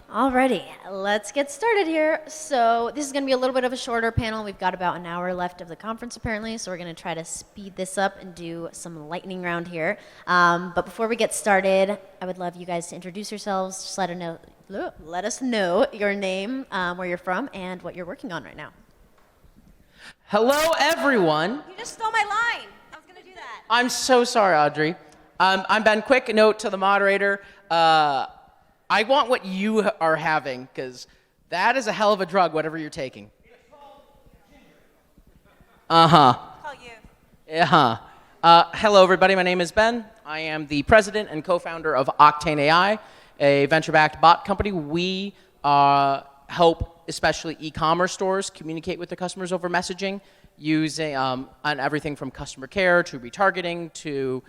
Alrighty, let's get started here. So this is going to be a little bit of a shorter panel. We've got about an hour left of the conference apparently, so we're going to try to speed this up and do some lightning round here. But before we get started, I would love you guys to introduce yourselves. Just let us know your name, where you're from, and what you're working on right now. Hello, everyone. You just stole my line. I was going to do that. I'm so sorry, Audrey. I'm Ben. Quick note to the moderator. I want what you are having, because that is a hell of a drug, whatever you're taking. Uh-huh. Call you. Uh-huh. Hello, everybody. My name is Ben. I am the president and co-founder of Octane AI, a venture-backed bot company. We help especially e-commerce stores communicate with their customers over messaging using on everything from customer care to retargeting to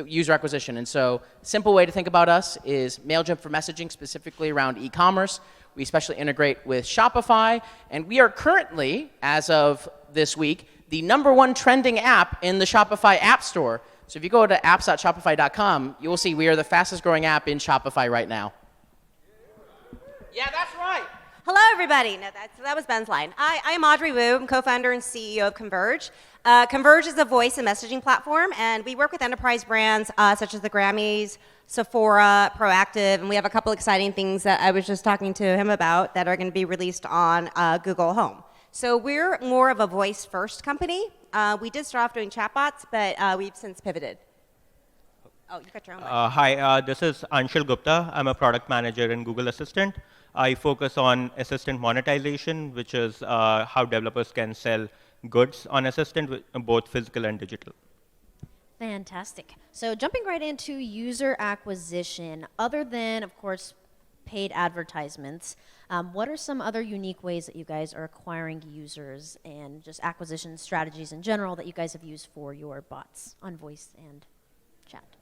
user acquisition. And so simple way to think about us is MailChimp for messaging, specifically around e-commerce. We especially integrate with Shopify, and we are currently, as of this week, the #1 trending app in the Shopify App Store. So if you go to apps.shopify.com, you will see we are the fastest growing app in Shopify right now. Yeah, that's right. Hello, everybody. No, that was Ben's line. I am Audrey Wu. I'm co-founder and CEO of CONVRG. CONVRG is a voice and messaging platform, and we work with enterprise brands such as the Grammys, Sephora, Proactive, and we have a couple exciting things that I was just talking to him about that are going to be released on Google Home. So we're more of a voice-first company. We did start off doing chatbots, but we've since pivoted. Oh, you got your own mic. Hi, this is Anshul Gupta. I'm a product manager in Google Assistant. I focus on Assistant monetization, which is how developers can sell goods on Assistant, both physical and digital. Fantastic. So jumping right into user acquisition, other than, of course, paid advertisements, what are some other unique ways that you guys are acquiring users and just acquisition strategies in general that you guys have used for your bots on voice and chat?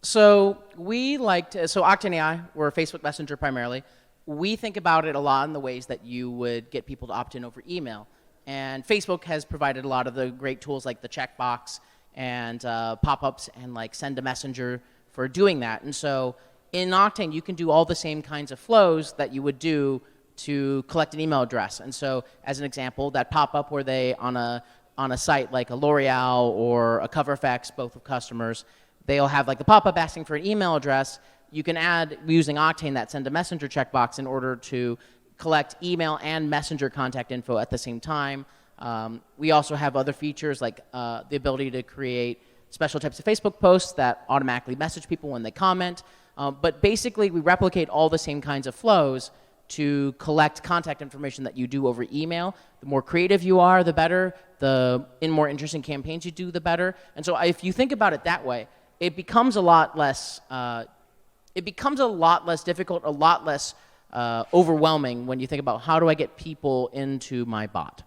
So Octane AI, we're a Facebook Messenger primarily. We think about it a lot in the ways that you would get people to opt in over email. And Facebook has provided a lot of the great tools like the checkbox and pop-ups and like send a messenger for doing that. And so in Octane, you can do all the same kinds of flows that you would do to collect an email address. And so as an example, that pop-up where they on a site like a L'Oreal or a CoverFX, both of customers, they'll have like the pop-up asking for an email address. You can add, using Octane, that send a messenger checkbox in order to collect email and messenger contact info at the same time. We also have other features like the ability to create special types of Facebook posts that automatically message people when they comment. But basically, we replicate all the same kinds of flows to collect contact information that you do over email. The more creative you are, the better. The more interesting campaigns you do, the better. And so if you think about it that way, it becomes a lot less difficult, a lot less overwhelming when you think about how do I get people into my bot.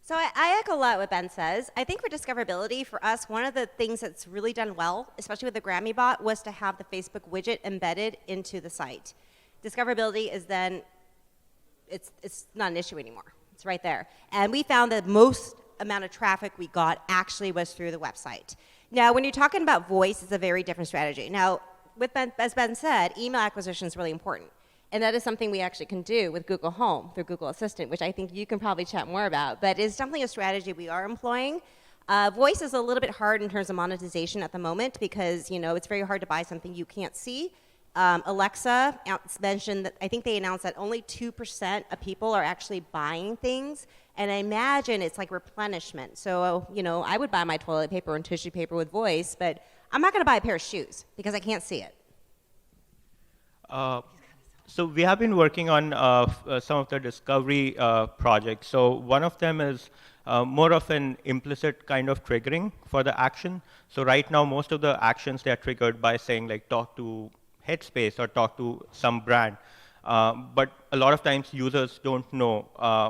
So I echo a lot what Ben says. I think for discoverability, for us, one of the things that's really done well, especially with the Grammy bot, was to have the Facebook widget embedded into the site. Discoverability is then, it's not an issue anymore. It's right there. And we found that most amount of traffic we got actually was through the website. Now, when you're talking about voice, it's a very different strategy. Now, as Ben said, email acquisition is really important. And that is something we actually can do with Google Home through Google Assistant, which I think you can probably chat more about. But it's definitely a strategy we are employing. Voice is a little bit hard in terms of monetization at the moment because it's very hard to buy something you can't see. Alexa mentioned that I think they announced that only 2% of people are actually buying things. And I imagine it's like replenishment. So, I would buy my toilet paper and tissue paper with voice, but I'm not going to buy a pair of shoes because I can't see it. So we have been working on some of the discovery projects. So one of them is more of an implicit kind of triggering for the action. So right now, most of the actions, they are triggered by saying, like, talk to Headspace or talk to some brand. But a lot of times, users don't know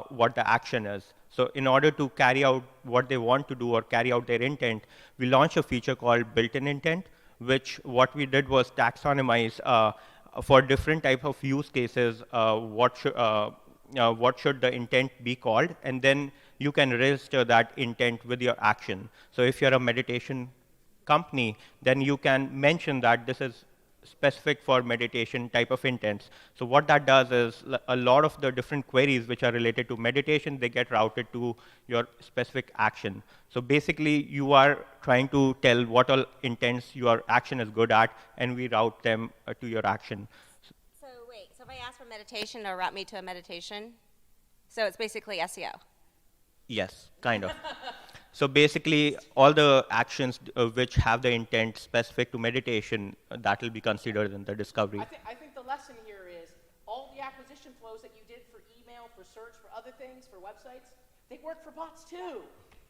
what the action is. So in order to carry out what they want to do or carry out their intent, we launched a feature called built-in intent, which what we did was taxonomize for different type of use cases what should the intent be called, and then you can register that intent with your action. So if you're a meditation company, then you can mention that this is specific for meditation type of intents. So what that does is a lot of the different queries which are related to meditation, they get routed to your specific action. So basically, you are trying to tell what all intents your action is good at, and we route them to your action. So wait, so if I ask for meditation, it'll route me to a meditation? So it's basically SEO? Yes, kind of. So basically, all the actions which have the intent specific to meditation, that will be considered in the discovery. I think the lesson here is all the acquisition flows that you did for email, for search, for other things, for websites, they work for bots too.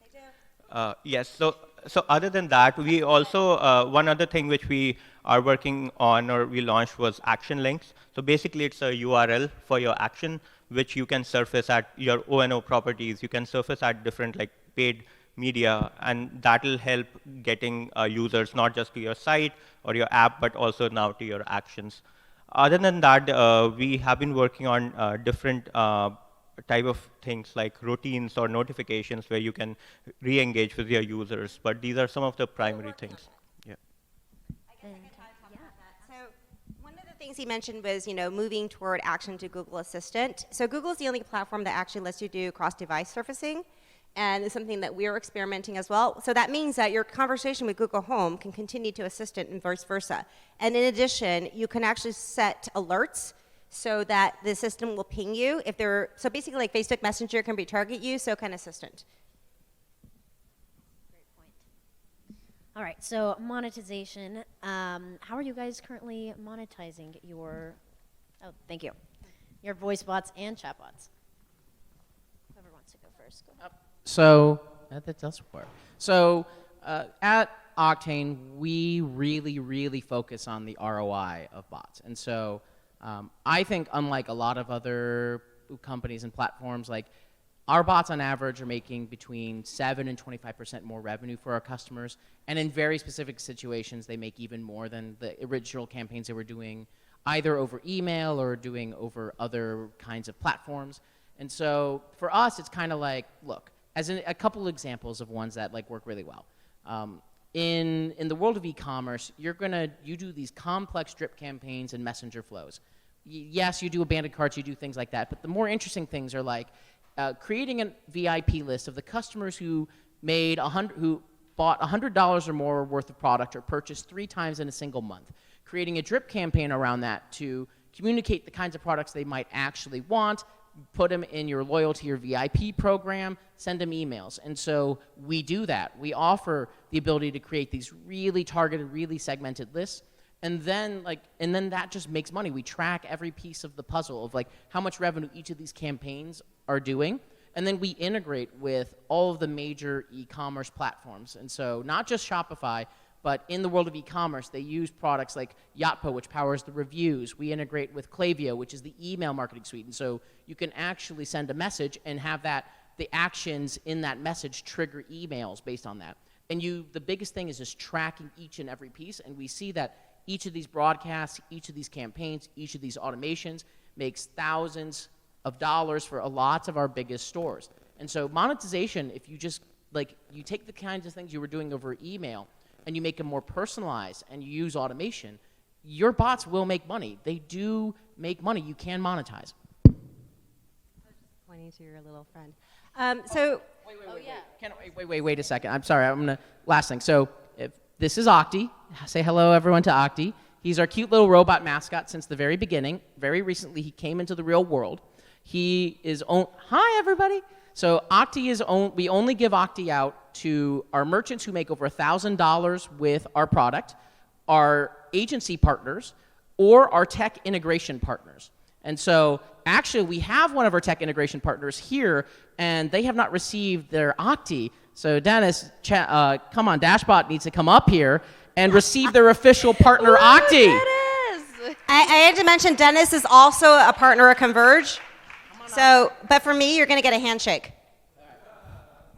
They do. Yes, so other than that, we also, one other thing which we are working on or we launched was action links. So basically, it's a URL for your action, which you can surface at your O&O properties. You can surface at different like paid media, and that will help getting users not just to your site or your app, but also now to your actions. Other than that, we have been working on different type of things like routines or notifications where you can re-engage with your users, but these are some of the primary things. Yeah. I guess I could probably talk about that. So one of the things he mentioned was, moving toward action to Google Assistant. So Google is the only platform that actually lets you do cross-device surfacing, and it's something that we're experimenting as well. So that means that your conversation with Google Home can continue to Assistant and vice versa. And in addition, you can actually set alerts so that the system will ping you if they're, so basically like Facebook Messenger can retarget you, so can Assistant. Great point. All right, so monetization. How are you guys currently monetizing your, oh, thank you, your voice bots and chatbots? Whoever wants to go first, go ahead. So that does work. So at Octane, we really focus on the ROI of bots. And so I think unlike a lot of other companies and platforms, like our bots on average are making between 7 and 25% more revenue for our customers. And in very specific situations, they make even more than the original campaigns they were doing either over email or doing over other kinds of platforms. And so for us, it's kind of like, look, as a couple examples of ones that like work really well. In the world of e-commerce, you do these complex drip campaigns and messenger flows. Yes, you do abandoned carts, you do things like that, but the more interesting things are like creating a VIP list of the customers who bought $100 or more worth of product or purchased 3 times in a single month. Creating a drip campaign around that to communicate the kinds of products they might actually want, put them in your loyalty or VIP program, send them emails. And so we do that. We offer the ability to create these really targeted, really segmented lists. And then that just makes money. We track every piece of the puzzle of like how much revenue each of these campaigns are doing. And then we integrate with all of the major e-commerce platforms. And so not just Shopify, but in the world of e-commerce, they use products like Yotpo, which powers the reviews. We integrate with Klaviyo, which is the email marketing suite. And so you can actually send a message and have the actions in that message trigger emails based on that. And the biggest thing is just tracking each and every piece. And we see that each of these broadcasts, each of these campaigns, each of these automations makes thousands of dollars for lots of our biggest stores. And so monetization, if you just you take the kinds of things you were doing over email and you make them more personalized and you use automation, your bots will make money. They do make money. You can monetize. Pointing to your little friend. Wait a second. I'm sorry. Last thing. So if this is Octi. Say hello, everyone, to Octi. He's our cute little robot mascot since the very beginning. Very recently, he came into the real world. Hi, everybody. So Octi we only give Octi out to our merchants who make over $1,000 with our product, our agency partners, or our tech integration partners. And so actually, we have one of our tech integration partners here, and they have not received their Octi. So Dennis, come on, Dashbot needs to come up here and receive their official partner Octi. I had to mention Dennis is also a partner of CONVRG. So, but for me, you're going to get a handshake.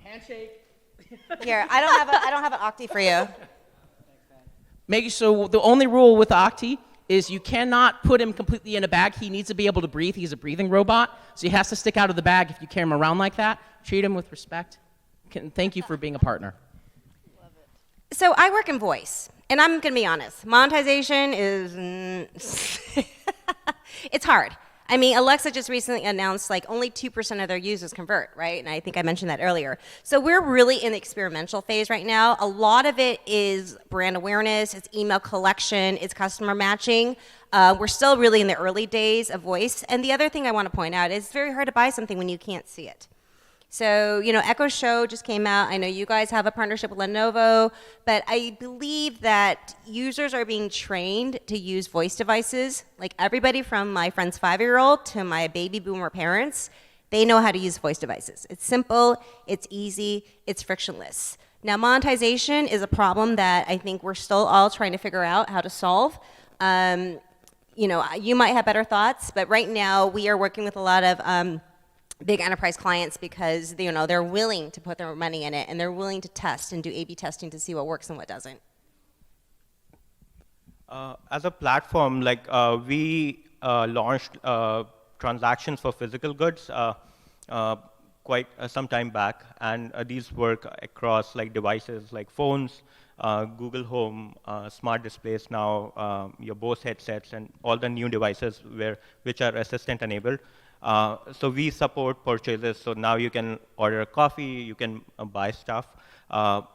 Handshake. Here, I don't have an Octi for you. So the only rule with Octi is you cannot put him completely in a bag. He needs to be able to breathe. He's a breathing robot, so he has to stick out of the bag if you carry him around like that. Treat him with respect. Thank you for being a partner. So I work in voice, and I'm going to be honest. Monetization is, it's hard. I mean, Alexa just recently announced like only 2% of their users convert, right? And I think I mentioned that earlier. So we're really in the experimental phase right now. A lot of it is brand awareness, it's email collection, it's customer matching. We're still really in the early days of voice. And the other thing I want to point out is it's very hard to buy something when you can't see it. So, you know, Echo Show just came out. I know you guys have a partnership with Lenovo, but I believe that users are being trained to use voice devices. Like everybody from my friend's 5-year-old to my baby boomer parents, they know how to use voice devices. It's simple, it's easy, it's frictionless. Now, monetization is a problem that I think we're still all trying to figure out how to solve. You know, you might have better thoughts, but right now we are working with a lot of big enterprise clients because you know they're willing to put their money in it and they're willing to test and do A/B testing to see what works and what doesn't. As a platform, like we launched transactions for physical goods quite some time back, and these work across like devices like phones, Google Home, smart displays now, your Bose headsets, and all the new devices which are assistant enabled. So we support purchases, so now you can order a coffee, you can buy stuff.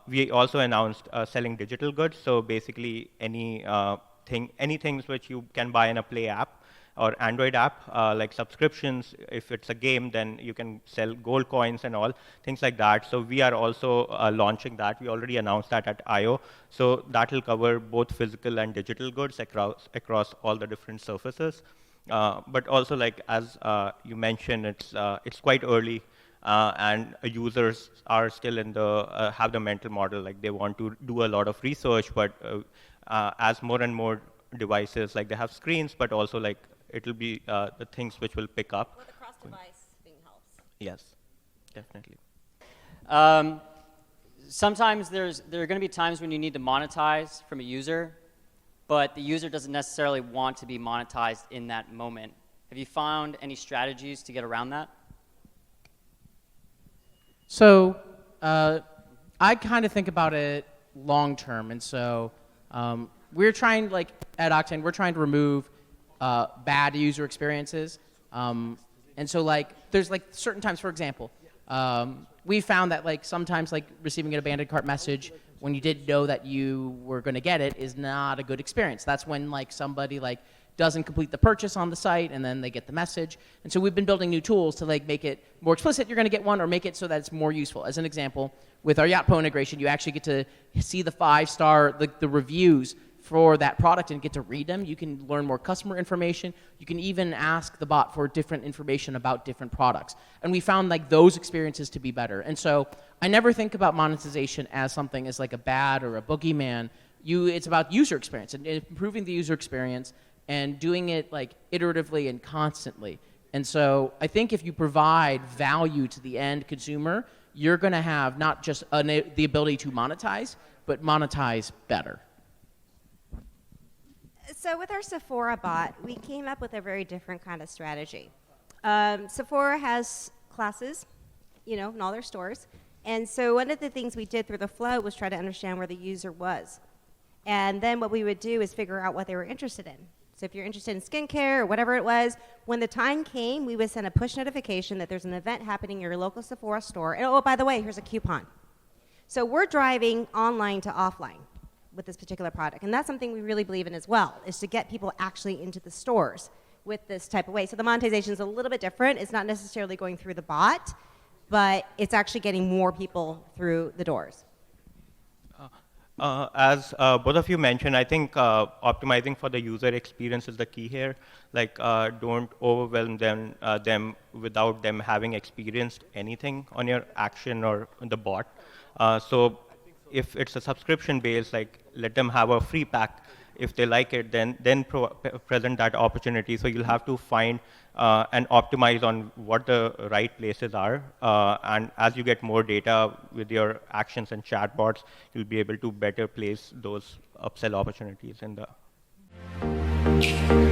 We also announced selling digital goods, so basically any things which you can buy in a Play app or Android app, like subscriptions. If it's a game, then you can sell gold coins and all, things like that. So we are also launching that. We already announced that at I/O. So that will cover both physical and digital goods across all the different surfaces. But also, like as you mentioned, it's quite early, and users are still in the have the mental model like they want to do a lot of research. But as more and more devices, like they have screens, but also like it'll be the things which will pick up. Well, the cross-device thing helps. Yes, definitely. Sometimes there are going to be times when you need to monetize from a user, but the user doesn't necessarily want to be monetized in that moment. Have you found any strategies to get around that? So I kind of think about it long term, and so we're trying, like at Octane, we're trying to remove bad user experiences, and so like there's like certain times, for example, we found that like sometimes like receiving an abandoned cart message when you didn't know that you were going to get it is not a good experience. That's when like somebody like doesn't complete the purchase on the site and then they get the message. And so we've been building new tools to like make it more explicit you're going to get one, or make it so that it's more useful. As an example, with our Yotpo integration, you actually get to see the 5-star, the reviews for that product and get to read them. You can learn more customer information. You can even ask the bot for different information about different products. And we found like those experiences to be better. And so I never think about monetization as something as like a bad or a boogeyman. It's about user experience and improving the user experience and doing it like iteratively and constantly. And so I think if you provide value to the end consumer, you're going to have not just the ability to monetize, but monetize better. So with our Sephora bot, we came up with a very different kind of strategy. Sephora has classes, you know, in all their stores. And so one of the things we did through the flow was try to understand where the user was. And then what we would do is figure out what they were interested in. So if you're interested in skincare or whatever it was, when the time came, we would send a push notification that there's an event happening in your local Sephora store. And oh, by the way, here's a coupon. So we're driving online to offline with this particular product. And that's something we really believe in as well, is to get people actually into the stores with this type of way. So the monetization is a little bit different. It's not necessarily going through the bot, but it's actually getting more people through the doors. As both of you mentioned, I think optimizing for the user experience is the key here. Like, don't overwhelm them without them having experienced anything on your action or on the bot. So if it's a subscription base, like let them have a free pack. If they like it, then present that opportunity. So you'll have to find and optimize on what the right places are. And as you get more data with your actions and chatbots, you'll be able to better place those upsell opportunities in the you.